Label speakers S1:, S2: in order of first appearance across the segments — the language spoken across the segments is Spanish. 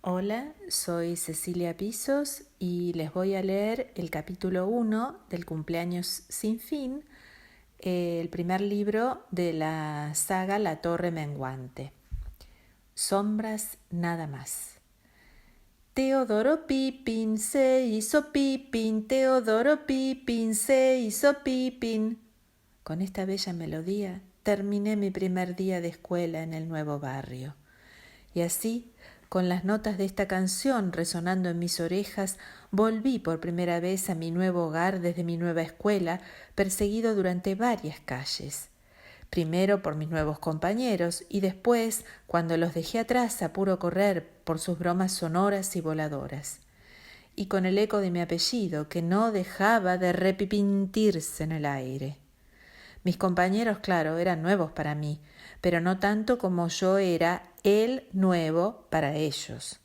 S1: Hola, soy Cecilia Pisos y les voy a leer el capítulo 1 del Cumpleaños sin fin, el primer libro de la saga La Torre Menguante. Sombras nada más. Teodoro Pippin se hizo Pippin, Teodoro Pippin se hizo Pippin. Con esta bella melodía terminé mi primer día de escuela en el nuevo barrio. Y así, con las notas de esta canción resonando en mis orejas, volví por primera vez a mi nuevo hogar desde mi nueva escuela, perseguido durante varias calles. Primero por mis nuevos compañeros y después, cuando los dejé atrás a puro correr, por sus bromas sonoras y voladoras. Y con el eco de mi apellido, que no dejaba de repipintirse en el aire. Mis compañeros, claro, eran nuevos para mí, pero no tanto como yo era el nuevo para ellos.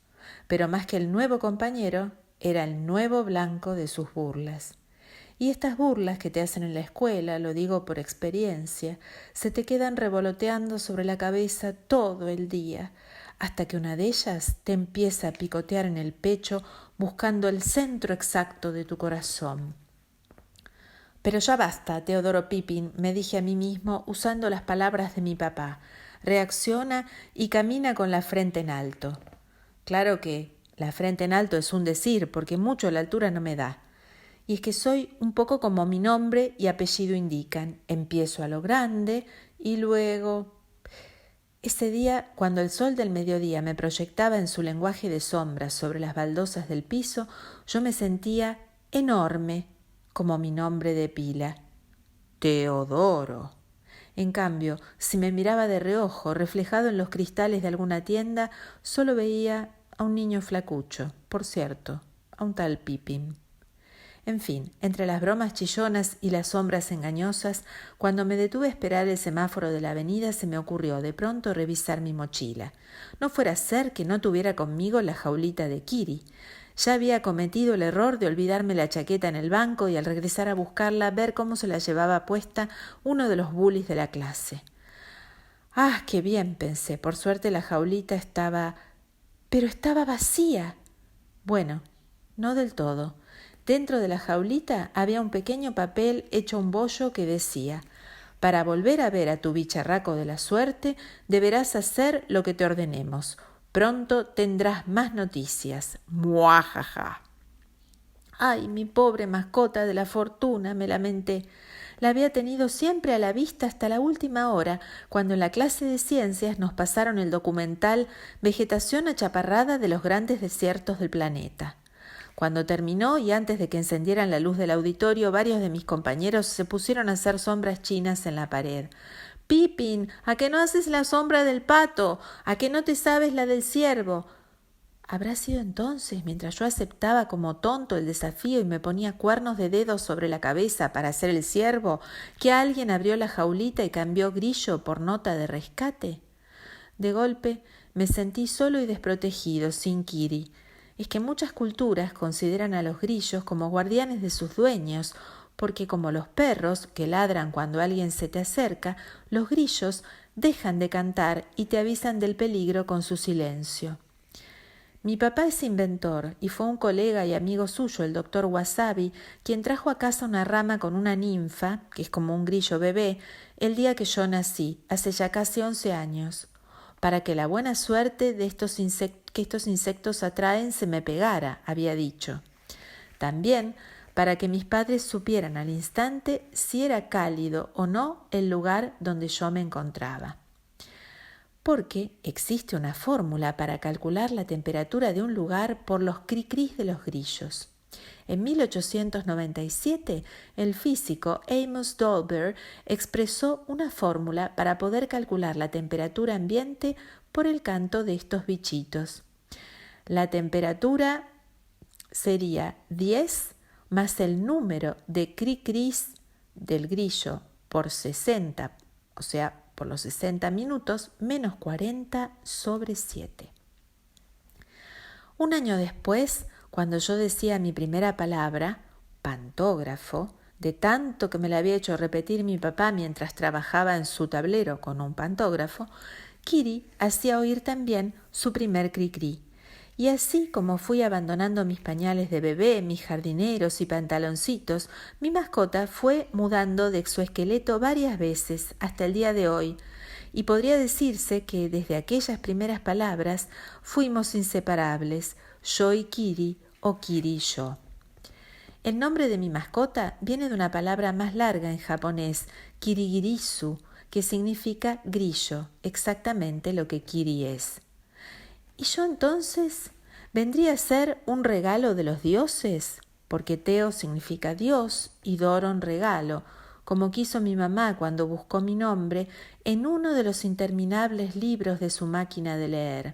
S1: Pero más que el nuevo compañero, era el nuevo blanco de sus burlas. Y estas burlas que te hacen en la escuela, lo digo por experiencia, se te quedan revoloteando sobre la cabeza todo el día, hasta que una de ellas te empieza a picotear en el pecho buscando el centro exacto de tu corazón. Pero ya basta, Teodoro Pippin, me dije a mí mismo usando las palabras de mi papá. Reacciona y camina con la frente en alto. Claro que la frente en alto es un decir, porque mucho la altura no me da. Y es que soy un poco como mi nombre y apellido indican. Empiezo a lo grande y luego... Ese día, cuando el sol del mediodía me proyectaba en su lenguaje de sombras sobre las baldosas del piso, yo me sentía enorme, como mi nombre de pila, Teodoro. En cambio, si me miraba de reojo, reflejado en los cristales de alguna tienda, solo veía a un niño flacucho, por cierto, a un tal Pippin. En fin, entre las bromas chillonas y las sombras engañosas, cuando me detuve a esperar el semáforo de la avenida, se me ocurrió de pronto revisar mi mochila. No fuera a ser que no tuviera conmigo la jaulita de Kiri. Ya había cometido el error de olvidarme la chaqueta en el banco y al regresar a buscarla, ver cómo se la llevaba puesta uno de los bullies de la clase. ¡Ah, qué bien!, pensé. Por suerte la jaulita estaba... pero estaba vacía. Bueno, no del todo. Dentro de la jaulita había un pequeño papel hecho un bollo que decía: para volver a ver a tu bicharraco de la suerte, deberás hacer lo que te ordenemos. Pronto tendrás más noticias. ¡Muajaja! ¡Ay, mi pobre mascota de la fortuna!, me lamenté. La había tenido siempre a la vista hasta la última hora, cuando en la clase de ciencias nos pasaron el documental Vegetación achaparrada de los grandes desiertos del planeta. Cuando terminó y antes de que encendieran la luz del auditorio, varios de mis compañeros se pusieron a hacer sombras chinas en la pared. «Pippin, ¿a qué no haces la sombra del pato? ¿A qué no te sabes la del ciervo?» Habrá sido entonces, mientras yo aceptaba como tonto el desafío y me ponía cuernos de dedos sobre la cabeza para hacer el ciervo, que alguien abrió la jaulita y cambió grillo por nota de rescate. De golpe me sentí solo y desprotegido, sin Kiri. Es que muchas culturas consideran a los grillos como guardianes de sus dueños, porque como los perros, que ladran cuando alguien se te acerca, los grillos dejan de cantar y te avisan del peligro con su silencio. Mi papá es inventor y fue un colega y amigo suyo, el doctor Wasabi, quien trajo a casa una rama con una ninfa, que es como un grillo bebé, el día que yo nací, hace ya casi 11 años, para que la buena suerte de que estos insectos atraen se me pegara, había dicho. También para que mis padres supieran al instante si era cálido o no el lugar donde yo me encontraba. Porque existe una fórmula para calcular la temperatura de un lugar por los cri-cris de los grillos. En 1897, el físico Amos Dolbear expresó una fórmula para poder calcular la temperatura ambiente por el canto de estos bichitos. La temperatura sería 10 más el número de cri-cris del grillo por 60, o sea, por los 60 minutos, menos 40 sobre 7. Un año después, cuando yo decía mi primera palabra, pantógrafo, de tanto que me la había hecho repetir mi papá mientras trabajaba en su tablero con un pantógrafo, Kiri hacía oír también su primer cri-cri. y así como fui abandonando mis pañales de bebé, mis jardineros y pantaloncitos, mi mascota fue mudando de exoesqueleto varias veces hasta el día de hoy, y podría decirse que desde aquellas primeras palabras fuimos inseparables, yo y Kiri o Kiri y yo. El nombre de mi mascota viene de una palabra más larga en japonés, kirigirisu, que significa grillo, exactamente lo que Kiri es. ¿Y yo entonces vendría a ser un regalo de los dioses? Porque Teo significa Dios y Doron regalo, como quiso mi mamá cuando buscó mi nombre en uno de los interminables libros de su máquina de leer.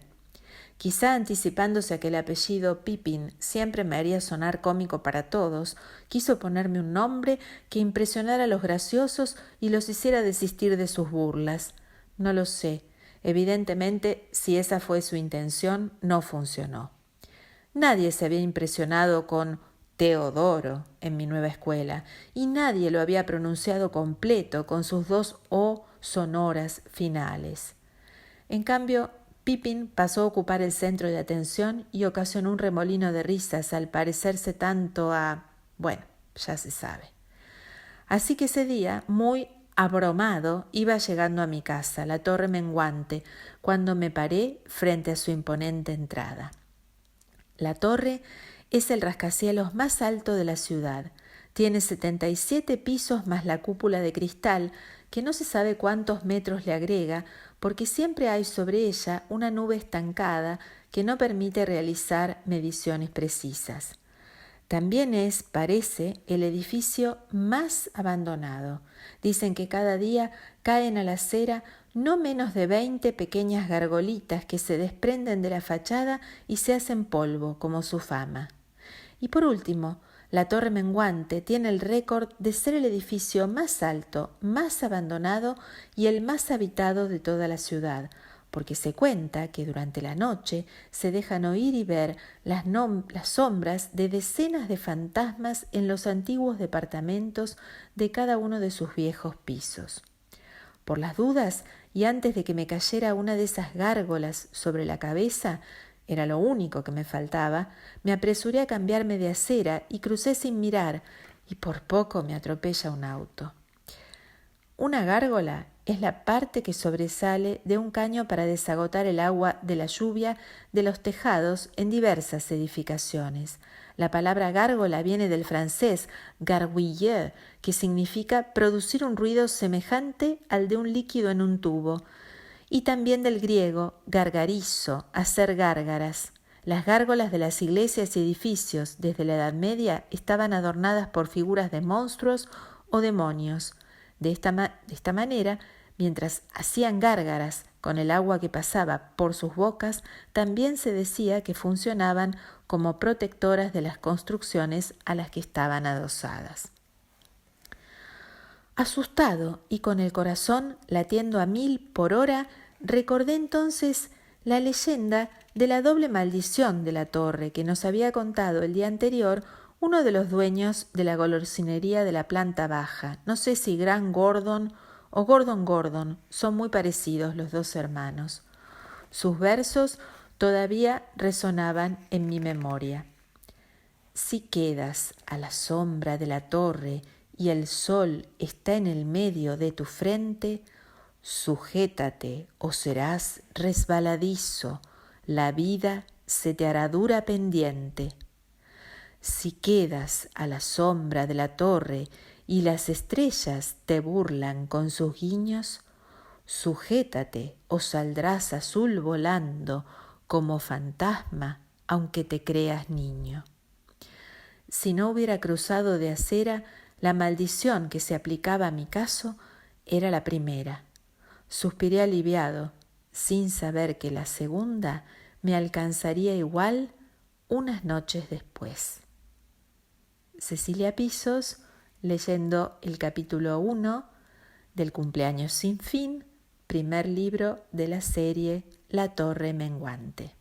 S1: Quizá anticipándose a que el apellido Pippin siempre me haría sonar cómico para todos, quiso ponerme un nombre que impresionara a los graciosos y los hiciera desistir de sus burlas. No lo sé. Evidentemente, si esa fue su intención, no funcionó. Nadie se había impresionado con Teodoro en mi nueva escuela, y nadie lo había pronunciado completo con sus 2 O sonoras finales. En cambio, Pippin pasó a ocupar el centro de atención y ocasionó un remolino de risas al parecerse tanto a... bueno, ya se sabe. Así que ese día, muy abrumado, iba llegando a mi casa, la Torre Menguante, cuando me paré frente a su imponente entrada. La torre es el rascacielos más alto de la ciudad. Tiene 77 pisos más la cúpula de cristal, que no se sabe cuántos metros le agrega, porque siempre hay sobre ella una nube estancada que no permite realizar mediciones precisas. También es, parece, el edificio más abandonado. Dicen que cada día caen a la acera no menos de 20 pequeñas gargolitas que se desprenden de la fachada y se hacen polvo, como su fama. Y por último, la Torre Menguante tiene el récord de ser el edificio más alto, más abandonado y el más habitado de toda la ciudad, porque se cuenta que durante la noche se dejan oír y ver las sombras de decenas de fantasmas en los antiguos departamentos de cada uno de sus viejos pisos. Por las dudas, y antes de que me cayera una de esas gárgolas sobre la cabeza, era lo único que me faltaba, me apresuré a cambiarme de acera y crucé sin mirar, y por poco me atropella un auto. Una gárgola es la parte que sobresale de un caño para desagotar el agua de la lluvia de los tejados en diversas edificaciones. La palabra gárgola viene del francés gargouiller, que significa producir un ruido semejante al de un líquido en un tubo, y también del griego gargarizo, hacer gárgaras. Las gárgolas de las iglesias y edificios desde la Edad Media estaban adornadas por figuras de monstruos o demonios. De esta manera, mientras hacían gárgaras con el agua que pasaba por sus bocas, también se decía que funcionaban como protectoras de las construcciones a las que estaban adosadas. Asustado y con el corazón latiendo a 1000 por hora, recordé entonces la leyenda de la doble maldición de la torre que nos había contado el día anterior uno de los dueños de la golosinería de la planta baja. No sé si Gran Gordon o Gordon Gordon, son muy parecidos los dos hermanos. Sus versos todavía resonaban en mi memoria. Si quedas a la sombra de la torre y el sol está en el medio de tu frente, sujétate o serás resbaladizo, la vida se te hará dura pendiente. Si quedas a la sombra de la torre y las estrellas te burlan con sus guiños, sujétate o saldrás azul volando como fantasma, aunque te creas niño. Si no hubiera cruzado de acera, la maldición que se aplicaba a mi caso era la primera. Suspiré aliviado, sin saber que la segunda me alcanzaría igual unas noches después. Cecilia Pisos, leyendo el capítulo 1 del Cumpleaños sin fin, primer libro de la serie La Torre Menguante.